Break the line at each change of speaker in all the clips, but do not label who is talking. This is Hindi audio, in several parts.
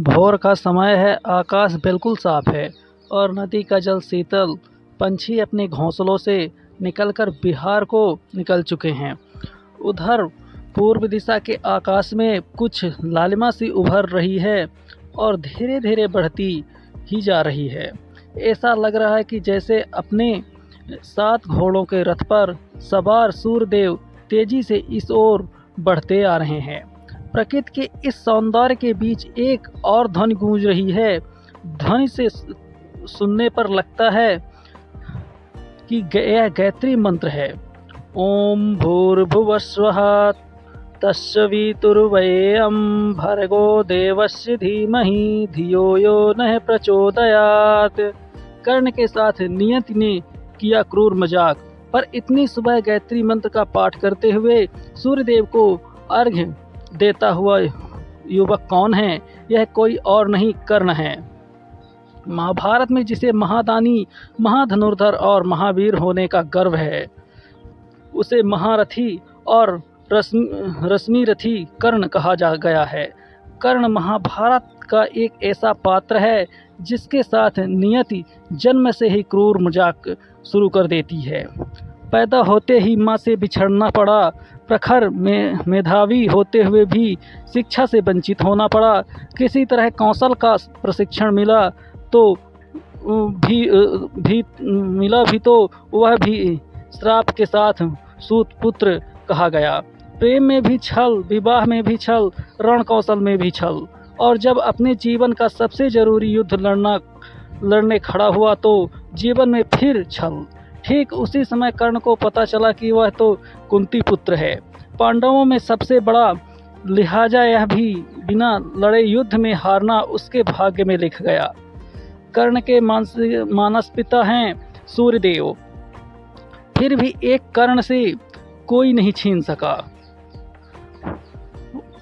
भोर का समय है, आकाश बिल्कुल साफ है और नदी का जल शीतल। पंछी अपने घोंसलों से निकलकर बिहार को निकल चुके हैं। उधर पूर्व दिशा के आकाश में कुछ लालिमा सी उभर रही है और धीरे धीरे बढ़ती ही जा रही है। ऐसा लग रहा है कि जैसे अपने 7 घोड़ों के रथ पर सवार सूर्यदेव तेजी से इस ओर बढ़ते आ रहे हैं। प्रकृति के इस सौंदर्य के बीच एक और ध्वनि गूंज रही है। ध्वनि से सुनने पर लगता है कि यह गायत्री मंत्र है। ओम भूर्भुवस्वः तस्सवितुर्वरेण्यं भर्गो देवस्य धीमहि धियो यो नः प्रचोदयात्। कर्ण के साथ नियति ने किया क्रूर मजाक, पर इतनी सुबह गायत्री मंत्र का पाठ करते हुए सूर्यदेव को अर्घ्य देता हुआ युवक कौन है? यह कोई और नहीं, कर्ण है। महाभारत में जिसे महादानी, महाधनुर्धर और महावीर होने का गर्व है, उसे महारथी और रश्मि रथी कर्ण कहा जा गया है। कर्ण महाभारत का एक ऐसा पात्र है जिसके साथ नियति जन्म से ही क्रूर मजाक शुरू कर देती है। पैदा होते ही माँ से बिछड़ना पड़ा, प्रखर में मेधावी होते हुए भी शिक्षा से वंचित होना पड़ा, किसी तरह कौशल का प्रशिक्षण मिला तो वह भी श्राप के साथ सूत पुत्र कहा गया। प्रेम में भी छल, विवाह में भी छल, रण कौशल में भी छल, और जब अपने जीवन का सबसे जरूरी युद्ध लड़ने खड़ा हुआ तो जीवन में फिर छल। ठीक उसी समय कर्ण को पता चला कि वह तो कुंती पुत्र है, पांडवों में सबसे बड़ा, लिहाजा यह भी बिना लड़े युद्ध में हारना उसके भाग्य में लिख गया। कर्ण के मानस पिता हैं सूर्यदेव, फिर भी एक कर्ण से कोई नहीं छीन सका।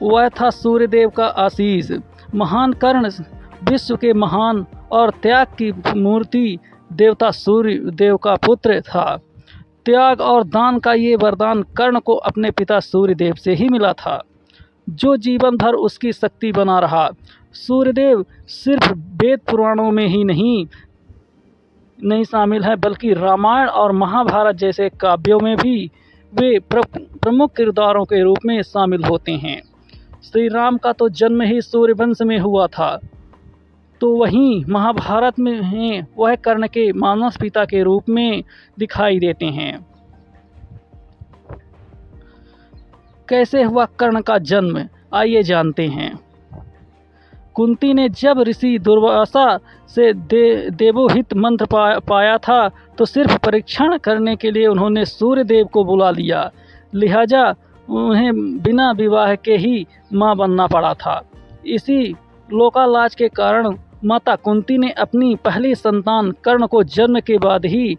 वह था सूर्यदेव का आशीष। महान कर्ण विश्व के महान और त्याग की मूर्ति देवता सूर्य देव का पुत्र था। त्याग और दान का ये वरदान कर्ण को अपने पिता सूर्यदेव से ही मिला था, जो जीवन भर उसकी शक्ति बना रहा। सूर्यदेव सिर्फ वेद पुराणों में ही नहीं शामिल है, बल्कि रामायण और महाभारत जैसे काव्यों में भी वे प्रमुख किरदारों के रूप में शामिल होते हैं। श्री राम का तो जन्म ही सूर्यवंश में हुआ था, तो वहीं महाभारत में वह कर्ण के मानस पिता के रूप में दिखाई देते हैं। कैसे हुआ कर्ण का जन्म, आइए जानते हैं। कुंती ने जब ऋषि दुर्वासा से देवोहित मंत्र पाया था तो सिर्फ परीक्षण करने के लिए उन्होंने सूर्यदेव को बुला लिया, लिहाजा उन्हें बिना विवाह के ही मां बनना पड़ा था। इसी लोकालाज के कारण माता कुंती ने अपनी पहली संतान कर्ण को जन्म के बाद ही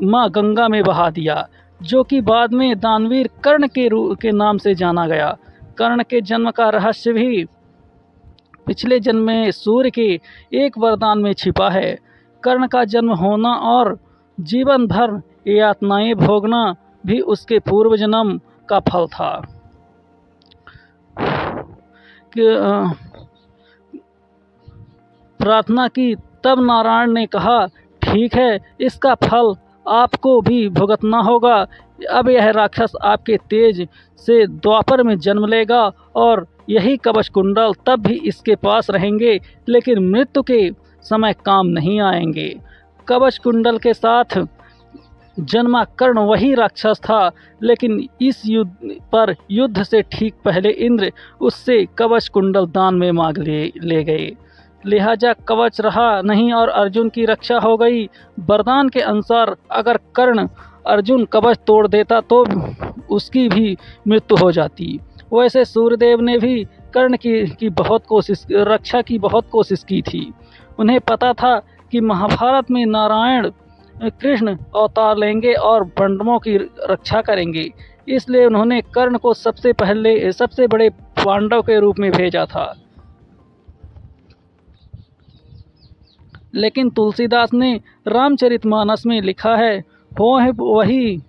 मां गंगा में बहा दिया, जो कि बाद में दानवीर कर्ण के नाम से जाना गया। कर्ण के जन्म का रहस्य भी पिछले जन्म में सूर्य के एक वरदान में छिपा है। कर्ण का जन्म होना और जीवन भर यातनाएं भोगना भी उसके पूर्व जन्म का फल था। प्रार्थना की, तब नारायण ने कहा, ठीक है, इसका फल आपको भी भुगतना होगा। अब यह राक्षस आपके तेज से द्वापर में जन्म लेगा और यही कवच कुंडल तब भी इसके पास रहेंगे, लेकिन मृत्यु के समय काम नहीं आएंगे। कवच कुंडल के साथ जन्मा कर्ण वही राक्षस था, लेकिन इस युद्ध से ठीक पहले इंद्र उससे कवच कुंडल दान में मांग ले गए, लिहाजा कवच रहा नहीं और अर्जुन की रक्षा हो गई। वरदान के अनुसार अगर कर्ण अर्जुन कवच तोड़ देता तो उसकी भी मृत्यु हो जाती। वैसे सूर्यदेव ने भी कर्ण की रक्षा की बहुत कोशिश की थी। उन्हें पता था कि महाभारत में नारायण कृष्ण अवतार लेंगे और पांडवों की रक्षा करेंगे, इसलिए उन्होंने कर्ण को सबसे बड़े पांडव के रूप में भेजा था। लेकिन तुलसीदास ने रामचरितमानस में लिखा है, हो है वही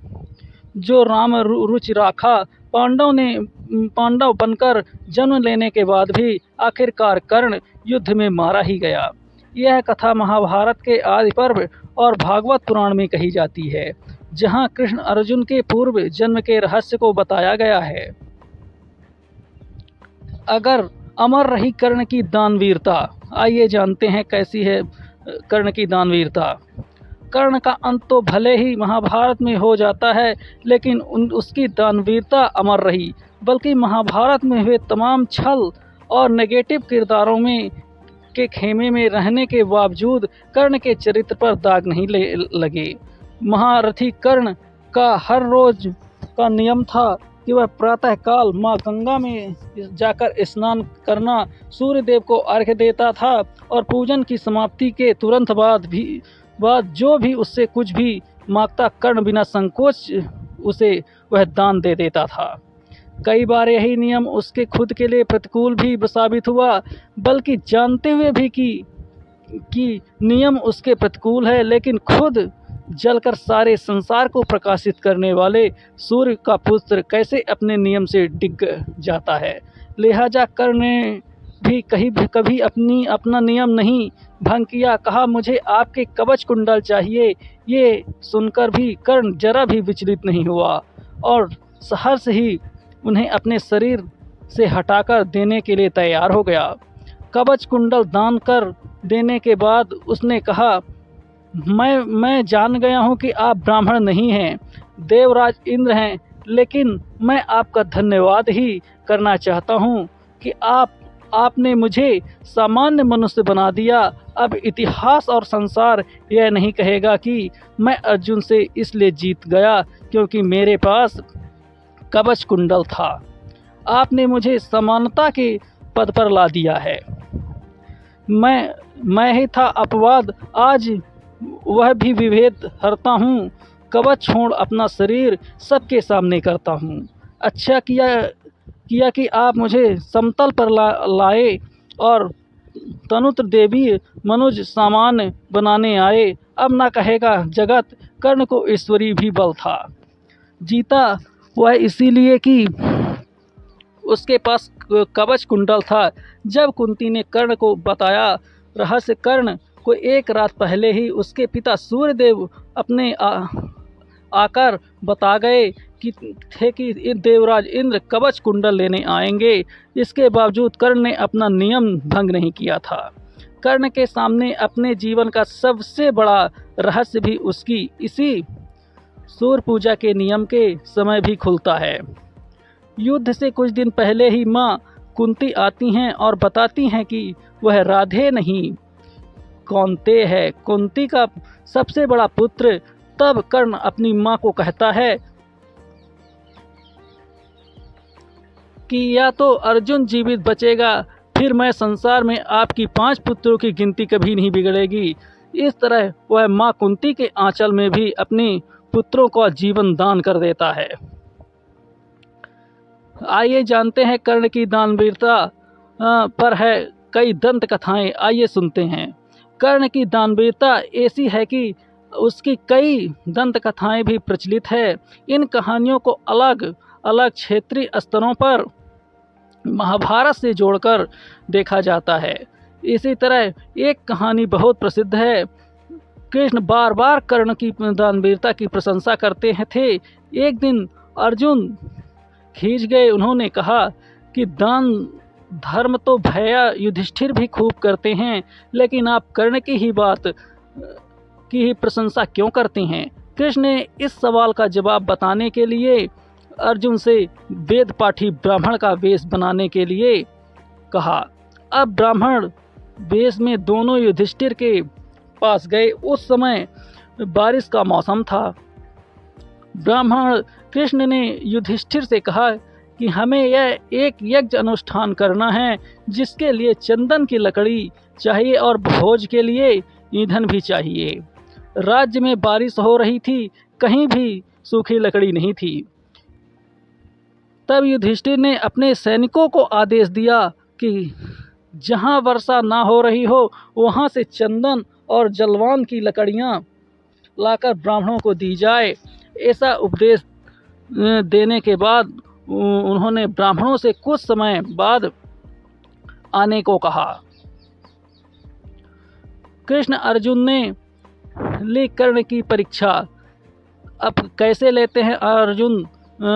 जो राम रुचि राखा, पांडव बनकर जन्म लेने के बाद भी आखिरकार कर्ण युद्ध में मारा ही गया। यह कथा महाभारत के आदि पर्व और भागवत पुराण में कही जाती है, जहाँ कृष्ण अर्जुन के पूर्व जन्म के रहस्य को बताया गया है। अगर अमर रही कर्ण की दानवीरता, आइए जानते हैं कैसी है कर्ण की दानवीरता। कर्ण का अंत तो भले ही महाभारत में हो जाता है, लेकिन उसकी दानवीरता अमर रही, बल्कि महाभारत में हुए तमाम छल और नेगेटिव किरदारों में के खेमे में रहने के बावजूद कर्ण के चरित्र पर दाग नहीं लगे। महारथी कर्ण का हर रोज का नियम था कि वह प्रातःकाल माँ गंगा में जाकर स्नान करना, सूर्य देव को अर्घ्य देता था और पूजन की समाप्ति के तुरंत बाद जो भी उससे कुछ भी मांगता कर्ण बिना संकोच उसे वह दान दे देता था। कई बार यही नियम उसके खुद के लिए प्रतिकूल भी साबित हुआ, बल्कि जानते हुए भी कि नियम उसके प्रतिकूल है, लेकिन खुद जलकर सारे संसार को प्रकाशित करने वाले सूर्य का पुत्र कैसे अपने नियम से डिग जाता है। लिहाजा कर्ण ने भी कभी अपना नियम नहीं भंग किया। कहा, मुझे आपके कवच कुंडल चाहिए। ये सुनकर भी कर्ण जरा भी विचलित नहीं हुआ और सहर्ष ही उन्हें अपने शरीर से हटाकर देने के लिए तैयार हो गया। कवच कुंडल दान कर देने के बाद उसने कहा, मैं जान गया हूँ कि आप ब्राह्मण नहीं हैं, देवराज इंद्र हैं, लेकिन मैं आपका धन्यवाद ही करना चाहता हूँ कि आपने मुझे सामान्य मनुष्य बना दिया। अब इतिहास और संसार यह नहीं कहेगा कि मैं अर्जुन से इसलिए जीत गया क्योंकि मेरे पास कवच कुंडल था। आपने मुझे समानता के पद पर ला दिया है। मैं ही था अपवाद, आज वह भी विभेद हरता हूँ। कवच छोड़ अपना शरीर सबके सामने करता हूँ। अच्छा किया कि आप मुझे समतल पर लाए और तनुत्र देवी मनुज सामान्य बनाने आए। अब ना कहेगा जगत, कर्ण को ईश्वरी भी बल था। जीता वह इसीलिए कि उसके पास कवच कुंडल था। जब कुंती ने कर्ण को बताया रहस्य, कर्ण को एक रात पहले ही उसके पिता सूर्यदेव अपने आकर बता गए कि देवराज इंद्र कवच कुंडल लेने आएंगे। इसके बावजूद कर्ण ने अपना नियम भंग नहीं किया था। कर्ण के सामने अपने जीवन का सबसे बड़ा रहस्य भी उसकी इसी सूर्य पूजा के नियम के समय भी खुलता है। युद्ध से कुछ दिन पहले ही माँ कुंती आती हैं और बताती हैं कि वह राधे नहीं कौन्तेय है, कुंती का सबसे बड़ा पुत्र। तब कर्ण अपनी माँ को कहता है कि या तो अर्जुन जीवित बचेगा, फिर मैं संसार में आपकी 5 पुत्रों की गिनती कभी नहीं बिगड़ेगी। इस तरह वह माँ कुंती के आंचल में भी अपने पुत्रों का जीवन दान कर देता है। आइए जानते हैं कर्ण की दानवीरता पर है कई दंत कथाएं। आइए सुनते हैं। कर्ण की दानवीरता ऐसी है कि उसकी कई दंत कथाएं भी प्रचलित है। इन कहानियों को अलग अलग क्षेत्रीय स्तरों पर महाभारत से जोड़कर देखा जाता है। इसी तरह एक कहानी बहुत प्रसिद्ध है। कृष्ण बार बार कर्ण की दानवीरता की प्रशंसा करते थे। एक दिन अर्जुन खींच गए। उन्होंने कहा कि दान धर्म तो भैया युधिष्ठिर भी खूब करते हैं, लेकिन आप कर्ण की ही प्रशंसा क्यों करते हैं? कृष्ण ने इस सवाल का जवाब बताने के लिए अर्जुन से वेद पाठी ब्राह्मण का वेश बनाने के लिए कहा। अब ब्राह्मण वेश में दोनों युधिष्ठिर के पास गए। उस समय बारिश का मौसम था। ब्राह्मण कृष्ण ने युधिष्ठिर से कहा कि हमें यह एक यज्ञ अनुष्ठान करना है, जिसके लिए चंदन की लकड़ी चाहिए और भोज के लिए ईंधन भी चाहिए। राज्य में बारिश हो रही थी, कहीं भी सूखी लकड़ी नहीं थी। तब युधिष्ठिर ने अपने सैनिकों को आदेश दिया कि जहाँ वर्षा ना हो रही हो, वहाँ से चंदन और जलवान की लकड़ियाँ लाकर ब्राह्मणों को दी जाए। ऐसा उपदेश देने के बाद उन्होंने ब्राह्मणों से कुछ समय बाद आने को कहा। कृष्ण अर्जुन ने ली कर्ण की परीक्षा। अब कैसे लेते हैं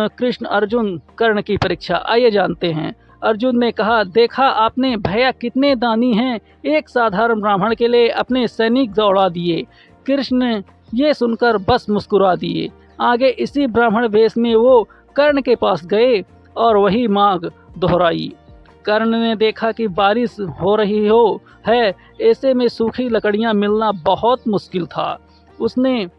कृष्ण अर्जुन कर्ण की परीक्षा, आइए जानते हैं। अर्जुन ने कहा, देखा आपने भैया कितने दानी हैं, एक साधारण ब्राह्मण के लिए अपने सैनिक दौड़ा दिए। कृष्ण ने ये सुनकर बस मुस्कुरा दिए। आगे इसी ब्राह्मण वेश में वो कर्ण के पास गए और वही मांग दोहराई। कर्ण ने देखा कि बारिश हो रही है, ऐसे में सूखी लकड़ियां मिलना बहुत मुश्किल था। उसने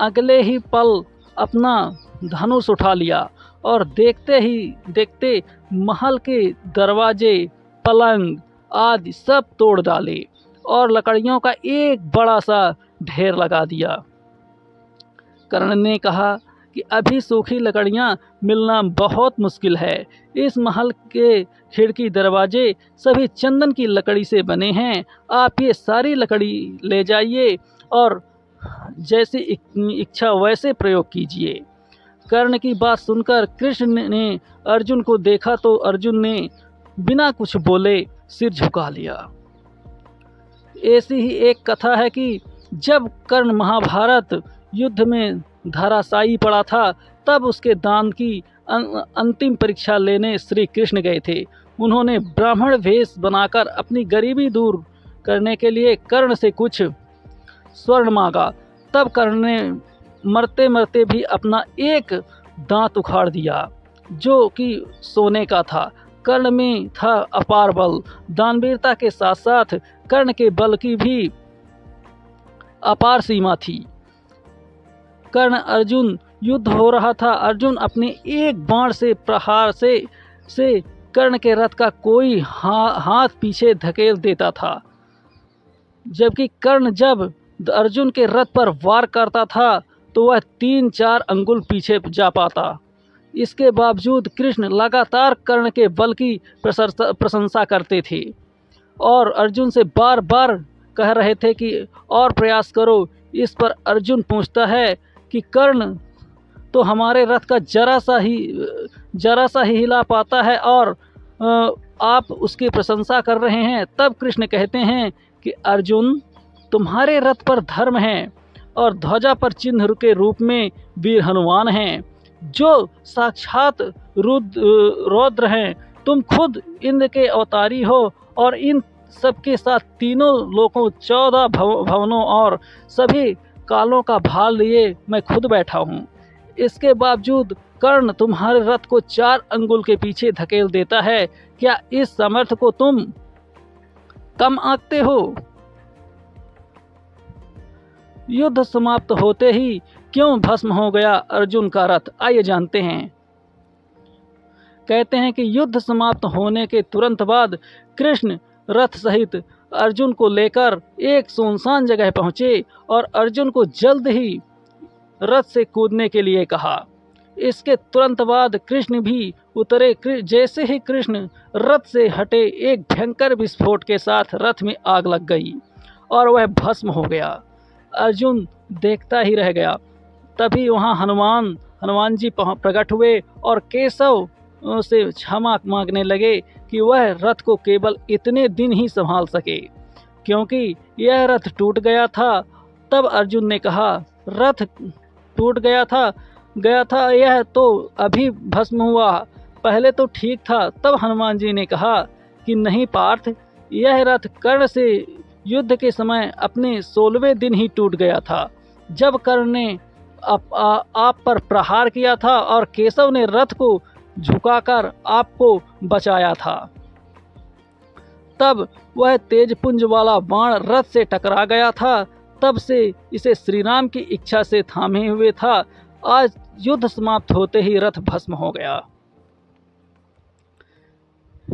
अगले ही पल अपना धनुष उठा लिया और देखते ही देखते महल के दरवाजे, पलंग आदि सब तोड़ डाले और लकड़ियों का एक बड़ा सा ढेर लगा दिया। कर्ण ने कहा कि अभी सूखी लकड़ियां मिलना बहुत मुश्किल है। इस महल के खिड़की दरवाजे सभी चंदन की लकड़ी से बने हैं। आप ये सारी लकड़ी ले जाइए और जैसी इच्छा वैसे प्रयोग कीजिए। कर्ण की बात सुनकर कृष्ण ने अर्जुन को देखा तो अर्जुन ने बिना कुछ बोले सिर झुका लिया। ऐसी ही एक कथा है कि जब कर्ण महाभारत युद्ध में धराशायी पड़ा था, तब उसके दान की अंतिम परीक्षा लेने श्री कृष्ण गए थे। उन्होंने ब्राह्मण वेश बनाकर अपनी गरीबी दूर करने के लिए कर्ण से कुछ स्वर्ण मांगा। तब कर्ण ने मरते मरते भी अपना एक दांत उखाड़ दिया, जो कि सोने का था। कर्ण में था अपार बल। दानवीरता के साथ साथ कर्ण के बल की भी अपार सीमा थी। कर्ण अर्जुन युद्ध हो रहा था। अर्जुन अपने एक बाण से प्रहार से कर्ण के रथ का कोई हाथ पीछे धकेल देता था, जबकि कर्ण जब अर्जुन के रथ पर वार करता था तो वह 3-4 अंगुल पीछे जा पाता। इसके बावजूद कृष्ण लगातार कर्ण के बल की प्रशंसा करते थे और अर्जुन से बार बार कह रहे थे कि और प्रयास करो। इस पर अर्जुन पूछता है कि कर्ण तो हमारे रथ का जरा सा ही हिला पाता है और आप उसकी प्रशंसा कर रहे हैं। तब कृष्ण कहते हैं कि अर्जुन, तुम्हारे रथ पर धर्म है और ध्वजा पर चिन्ह के रूप में वीर हनुमान हैं, जो साक्षात रौद्र हैं। तुम खुद इंद्र के अवतारी हो और इन सबके साथ तीनों लोकों, 14 भवनों और सभी कालों का भार लिए मैं खुद बैठा हूँ। इसके बावजूद कर्ण तुम्हारे रथ को 4 अंगुल के पीछे धकेल देता है। क्या इस सामर्थ्य को तुम कम आंकते हो? युद्ध समाप्त होते ही क्यों भस्म हो गया अर्जुन का रथ, आइए जानते हैं। कहते हैं कि युद्ध समाप्त होने के तुरंत बाद कृष्ण रथ सहित अर्जुन को लेकर एक सुनसान जगह पहुंचे और अर्जुन को जल्द ही रथ से कूदने के लिए कहा। इसके तुरंत बाद कृष्ण भी उतरे। जैसे ही कृष्ण रथ से हटे, एक भयंकर विस्फोट के साथ रथ में आग लग गई और वह भस्म हो गया। अर्जुन देखता ही रह गया। तभी वहाँ हनुमान जी प्रकट हुए और केशव से क्षमा मांगने लगे कि वह रथ को केवल इतने दिन ही संभाल सके, क्योंकि यह रथ टूट गया था। तब अर्जुन ने कहा, रथ टूट गया था, यह तो अभी भस्म हुआ, पहले तो ठीक था। तब हनुमान जी ने कहा कि नहीं पार्थ, यह रथ कर्ण से युद्ध के समय अपने 16वें दिन ही टूट गया था, जब कर्ण ने आप पर प्रहार किया था और केशव ने रथ को झुकाकर आपको बचाया था। तब वह तेजपुंज वाला बाण रथ से टकरा गया था। तब से इसे श्री राम की इच्छा से थामे हुए था। आज युद्ध समाप्त होते ही रथ भस्म हो गया।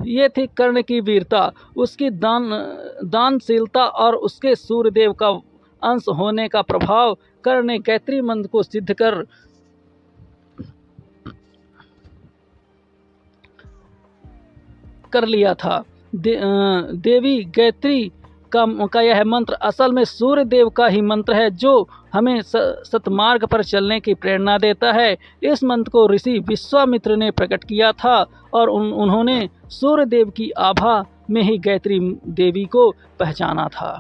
ये थी कर्ण की वीरता, उसकी दानशीलता और उसके सूर्यदेव का अंश होने का प्रभाव कर्ण ने गायत्री मंत्र को सिद्ध कर लिया था। देवी गायत्री का यह मंत्र असल में सूर्य देव का ही मंत्र है, जो हमें सतमार्ग पर चलने की प्रेरणा देता है। इस मंत्र को ऋषि विश्वामित्र ने प्रकट किया था और उन्होंने सूर्य देव की आभा में ही गायत्री देवी को पहचाना था।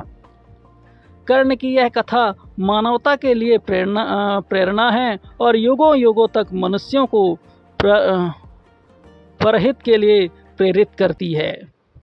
कर्ण की यह कथा मानवता के लिए प्रेरणा है और युगों युगों तक मनुष्यों को परहित के लिए प्रेरित करती है।